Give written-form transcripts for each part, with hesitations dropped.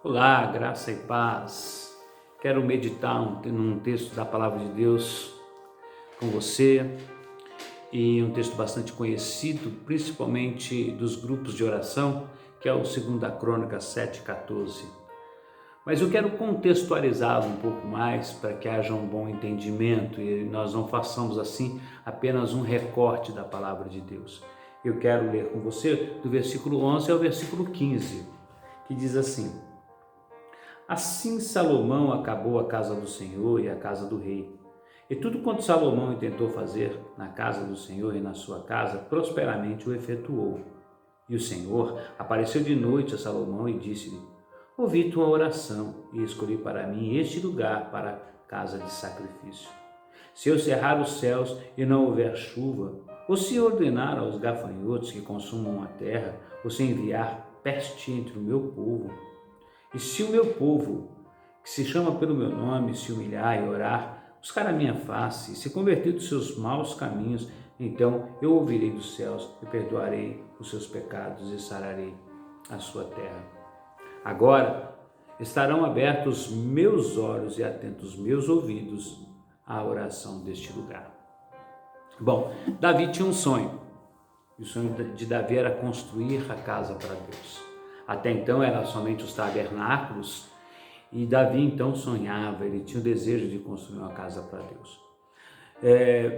Olá, graça e paz. Quero meditar num texto da Palavra de Deus com você, e um texto bastante conhecido, principalmente dos grupos de oração, que é o 2 Crônicas 7,14. Mas eu quero contextualizá-lo um pouco mais para que haja um bom entendimento e nós não façamos assim apenas um recorte da Palavra de Deus. Eu quero ler com você do versículo 11 ao versículo 15, que diz assim: Assim Salomão acabou a casa do Senhor e a casa do rei. E tudo quanto Salomão intentou fazer na casa do Senhor e na sua casa, prosperamente o efetuou. E o Senhor apareceu de noite a Salomão e disse-lhe: Ouvi tua oração e escolhi para mim este lugar para casa de sacrifício. Se eu cerrar os céus e não houver chuva, ou se ordenar aos gafanhotos que consumam a terra, ou se enviar peste entre o meu povo, e se o meu povo, que se chama pelo meu nome, se humilhar e orar, buscar a minha face e se converter dos seus maus caminhos, então eu ouvirei dos céus e perdoarei os seus pecados e sararei a sua terra. Agora estarão abertos meus olhos e atentos meus ouvidos à oração deste lugar. Bom, Davi tinha um sonho. E o sonho de Davi era construir a casa para Deus. Até então era somente os tabernáculos, e Davi então sonhava, ele tinha o desejo de construir uma casa para Deus.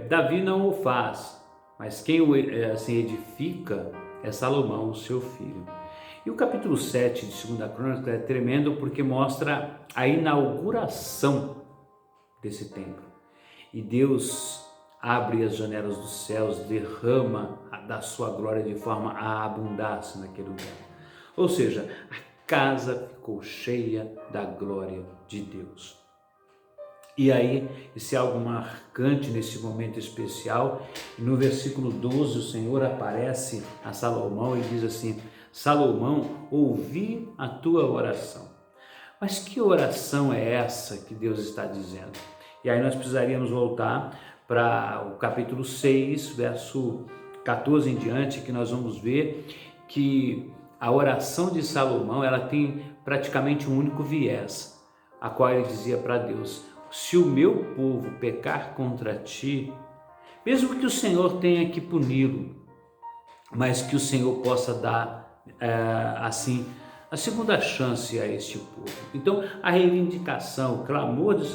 Davi não o faz, mas quem o edifica é Salomão, o seu filho. E o capítulo 7 de 2 Crônicas é tremendo porque mostra a inauguração desse templo. E Deus abre as janelas dos céus, derrama da sua glória de forma a abundar-se naquele lugar. Ou seja, a casa ficou cheia da glória de Deus. E aí, esse é algo marcante nesse momento especial. No versículo 12, o Senhor aparece a Salomão e diz assim: Salomão, ouvi a tua oração. Mas que oração é essa que Deus está dizendo? E aí nós precisaríamos voltar para o capítulo 6, verso 14 em diante, que nós vamos ver que a oração de Salomão, ela tem praticamente um único viés, a qual ele dizia para Deus: se o meu povo pecar contra ti, mesmo que o Senhor tenha que puni-lo, mas que o Senhor possa dar assim a segunda chance a este povo. Então a reivindicação, o clamor de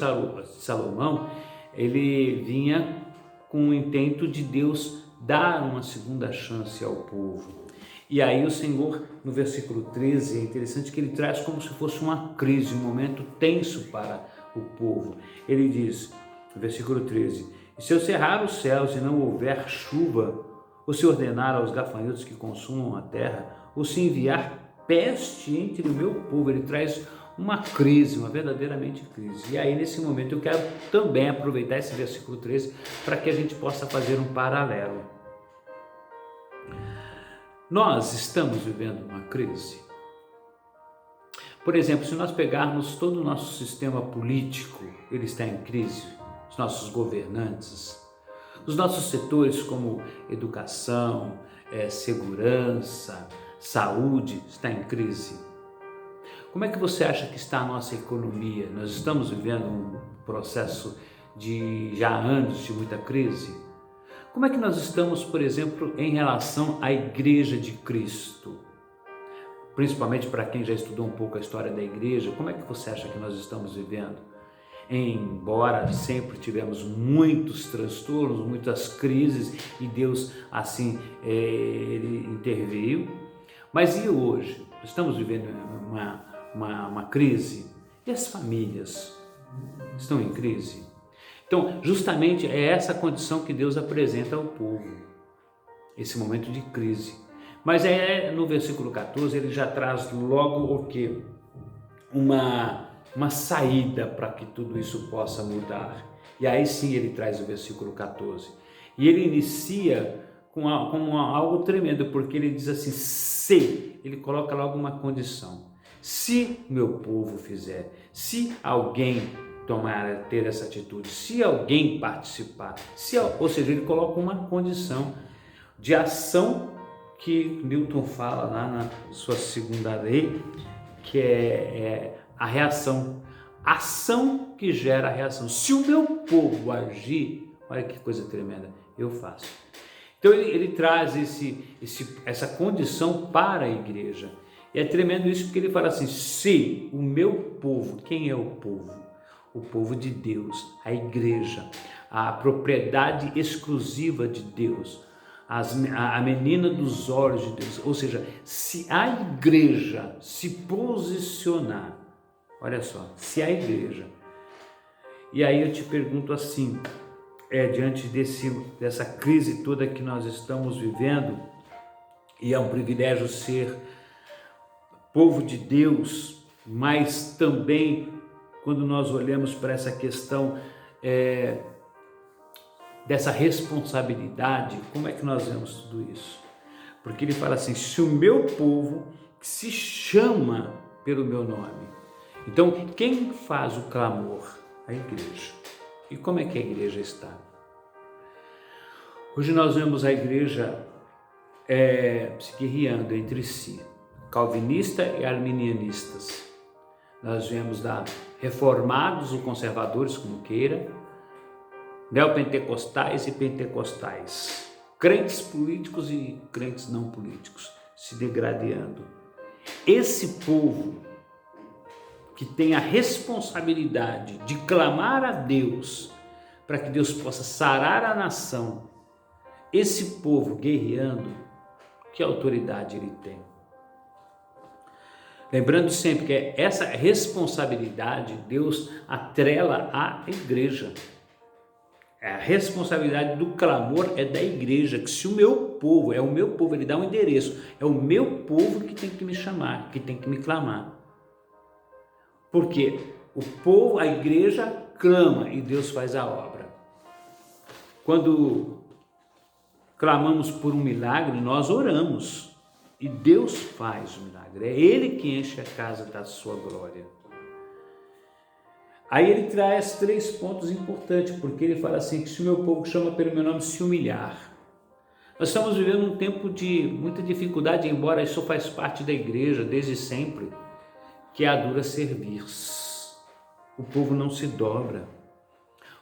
Salomão, ele vinha com o intento de Deus dar uma segunda chance ao povo. E aí o Senhor, no versículo 13, é interessante que ele traz como se fosse uma crise, um momento tenso para o povo. Ele diz, no versículo 13, e se eu cerrar os céus e não houver chuva, ou se ordenar aos gafanhotos que consumam a terra, ou se enviar peste entre o meu povo, ele traz uma crise, uma verdadeiramente crise. E aí nesse momento eu quero também aproveitar esse versículo 13 para que a gente possa fazer um paralelo. Nós estamos vivendo uma crise. Por exemplo, se nós pegarmos todo o nosso sistema político, ele está em crise, os nossos governantes, os nossos setores como educação, segurança, saúde, está em crise. Como é que você acha que está a nossa economia? Nós estamos vivendo um processo de já anos de muita crise. Como é que nós estamos, por exemplo, em relação à Igreja de Cristo? Principalmente para quem já estudou um pouco a história da igreja, como é que você acha que nós estamos vivendo? Embora sempre tivemos muitos transtornos, muitas crises, e Deus assim, ele interveio, mas e hoje? Estamos vivendo uma crise? E as famílias estão em crise? Então, justamente é essa condição que Deus apresenta ao povo, esse momento de crise. Mas no versículo 14 ele já traz logo o quê? Uma saída para que tudo isso possa mudar. E aí sim ele traz o versículo 14. E ele inicia com algo tremendo, porque ele diz assim, ele coloca logo uma condição. Se meu povo fizer, se alguém ter essa atitude, se alguém participar, ou seja, ele coloca uma condição de ação que Newton fala lá na sua segunda lei, que é a reação. Ação que gera a reação. Se o meu povo agir, olha que coisa tremenda, eu faço. Então ele traz essa condição para a igreja. E é tremendo isso porque ele fala assim, se o meu povo, quem é o povo? O povo de Deus, a igreja, a propriedade exclusiva de Deus, a menina dos olhos de Deus. Ou seja, se a igreja se posicionar, olha só, se a igreja, e aí eu te pergunto assim, diante dessa crise toda que nós estamos vivendo, e é um privilégio ser povo de Deus, mas também quando nós olhamos para essa questão dessa responsabilidade, como é que nós vemos tudo isso? Porque ele fala assim, se o meu povo que se chama pelo meu nome, então quem faz o clamor? A igreja. E como é que a igreja está? Hoje nós vemos a igreja se guerreando entre si, calvinista e arminianistas. Nós vemos reformados ou conservadores, como queira, neopentecostais e pentecostais, crentes políticos e crentes não políticos, se degradando. Esse povo que tem a responsabilidade de clamar a Deus para que Deus possa sarar a nação, esse povo guerreando, que autoridade ele tem? Lembrando sempre que essa responsabilidade Deus atrela à igreja. A responsabilidade do clamor é da igreja, que se o meu povo, ele dá um endereço, é o meu povo que tem que me chamar, que tem que me clamar. Porque o povo, a igreja clama e Deus faz a obra. Quando clamamos por um milagre, nós oramos e Deus faz o milagre. É Ele que enche a casa da sua glória. Aí ele traz 3 pontos importantes, porque ele fala assim, que se o meu povo que chama pelo meu nome se humilhar. Nós estamos vivendo um tempo de muita dificuldade, embora isso faz parte da igreja desde sempre, que é a dura serviço. O povo não se dobra.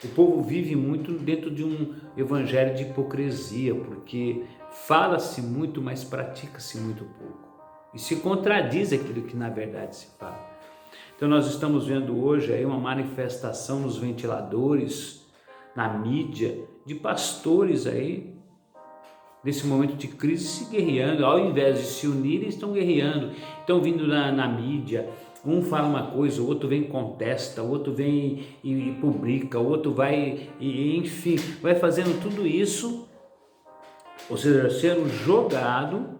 O povo vive muito dentro de um evangelho de hipocrisia, porque fala-se muito, mas pratica-se muito pouco. E se contradiz aquilo que na verdade se fala. Então nós estamos vendo hoje aí uma manifestação nos ventiladores, na mídia, de pastores aí, nesse momento de crise, se guerreando. Ao invés de se unirem, estão guerreando, estão vindo na mídia. Um fala uma coisa, o outro vem e contesta, o outro vem e publica, o outro vai, enfim, vai fazendo tudo isso, ou seja, sendo jogado,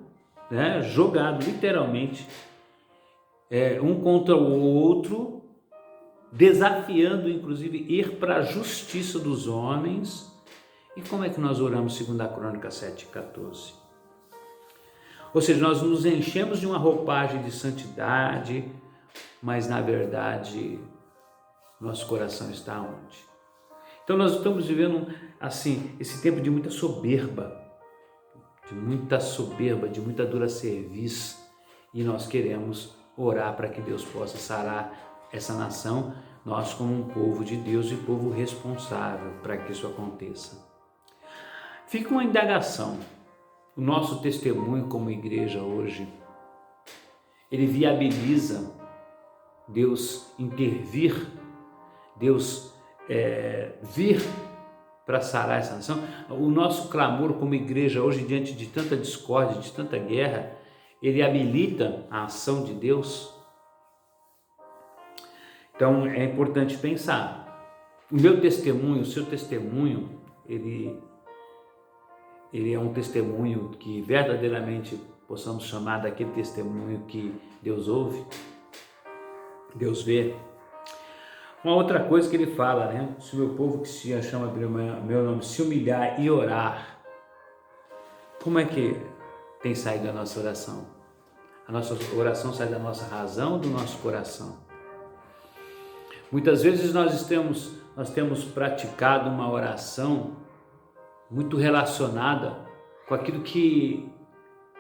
né, jogado literalmente, um contra o outro, desafiando inclusive ir para a justiça dos homens. E como é que nós oramos segundo a Crônica 7:14? Ou seja, nós nos enchemos de uma roupagem de santidade, mas na verdade nosso coração está onde? Então nós estamos vivendo assim esse tempo de muita soberba, de muita dura serviço, e nós queremos orar para que Deus possa sarar essa nação, nós como um povo de Deus e povo responsável para que isso aconteça. Fica uma indagação, o nosso testemunho como igreja hoje, ele viabiliza Deus intervir, Deus vir para sarar essa nação? O nosso clamor como igreja hoje, diante de tanta discórdia, de tanta guerra, ele habilita a ação de Deus? Então é importante pensar. O meu testemunho, o seu testemunho, ele é um testemunho que verdadeiramente possamos chamar daquele testemunho que Deus ouve, Deus vê. Uma outra coisa que ele fala, né? Se o meu povo que se chama pelo meu nome se humilhar e orar, como é que tem saído a nossa oração? A nossa oração sai da nossa razão ou do nosso coração? Muitas vezes nós temos praticado uma oração muito relacionada com aquilo que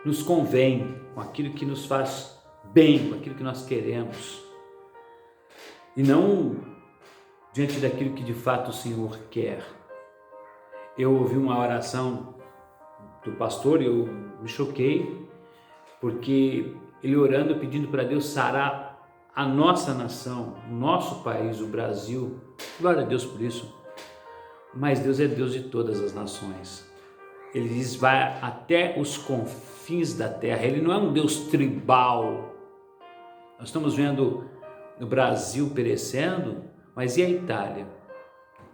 nos convém, com aquilo que nos faz bem, com aquilo que nós queremos, e não diante daquilo que de fato o Senhor quer. Eu ouvi uma oração do pastor e eu me choquei, porque ele orando, pedindo para Deus sarar a nossa nação, o nosso país, o Brasil. Glória a Deus por isso. Mas Deus é Deus de todas as nações. Ele diz, vai até os confins da terra. Ele não é um Deus tribal. Nós estamos vendo o Brasil perecendo, mas e a Itália,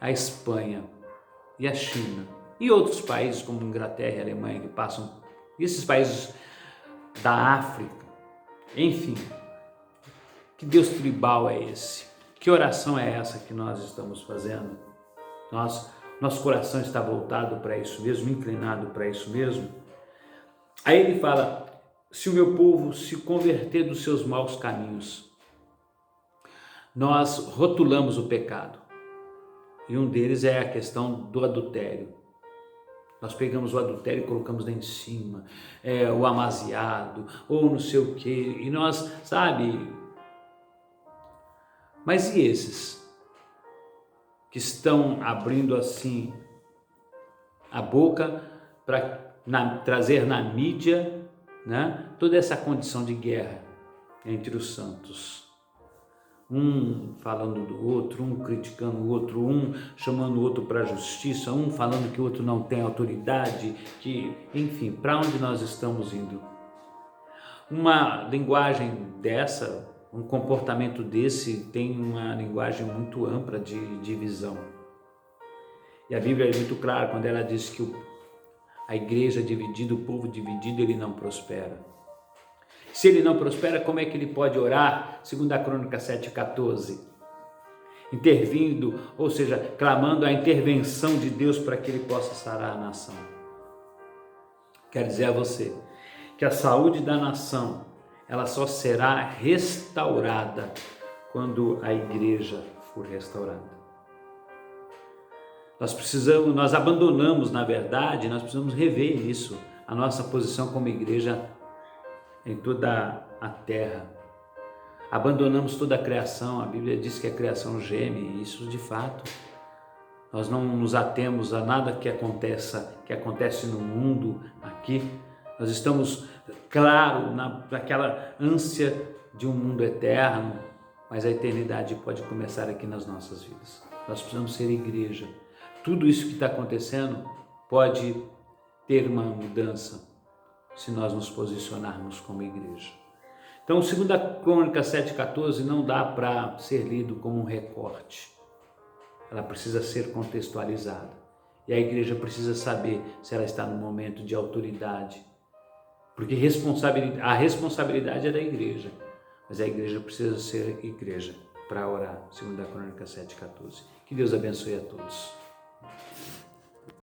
a Espanha e a China? E outros países como Inglaterra e Alemanha que passam, e esses países da África, enfim, que Deus tribal é esse? Que oração é essa que nós estamos fazendo? Nosso coração está voltado para isso mesmo, inclinado para isso mesmo? Aí ele fala, se o meu povo se converter dos seus maus caminhos, nós rotulamos o pecado, e um deles é a questão do adultério. Nós pegamos o adultério e colocamos lá em cima, o amaziado, ou não sei o que, e nós, sabe, mas e esses que estão abrindo assim a boca para trazer na mídia, né, toda essa condição de guerra entre os santos? Um falando do outro, um criticando o outro, um chamando o outro para a justiça, um falando que o outro não tem autoridade, que, enfim, para onde nós estamos indo? Uma linguagem dessa, um comportamento desse tem uma linguagem muito ampla de divisão. E a Bíblia é muito clara quando ela diz que a igreja dividida, o povo dividido, ele não prospera. Se ele não prospera, como é que ele pode orar? 2 Crônicas 7,14. Intervindo, ou seja, clamando a intervenção de Deus para que ele possa sarar a nação. Quero dizer a você que a saúde da nação, ela só será restaurada quando a igreja for restaurada. Nós abandonamos, na verdade, nós precisamos rever isso, a nossa posição como igreja em toda a terra. Abandonamos toda a criação, a Bíblia diz que a criação geme, e isso de fato. Nós não nos atemos a nada que acontece no mundo aqui. Nós estamos, claro, naquela ânsia de um mundo eterno, mas a eternidade pode começar aqui nas nossas vidas. Nós precisamos ser igreja. Tudo isso que está acontecendo pode ter uma mudança se nós nos posicionarmos como igreja. Então, 2 Crônicas 7,14 não dá para ser lido como um recorte. Ela precisa ser contextualizada. E a igreja precisa saber se ela está no momento de autoridade. Porque a responsabilidade é da igreja. Mas a igreja precisa ser igreja para orar. 2 Crônicas 7,14. Que Deus abençoe a todos.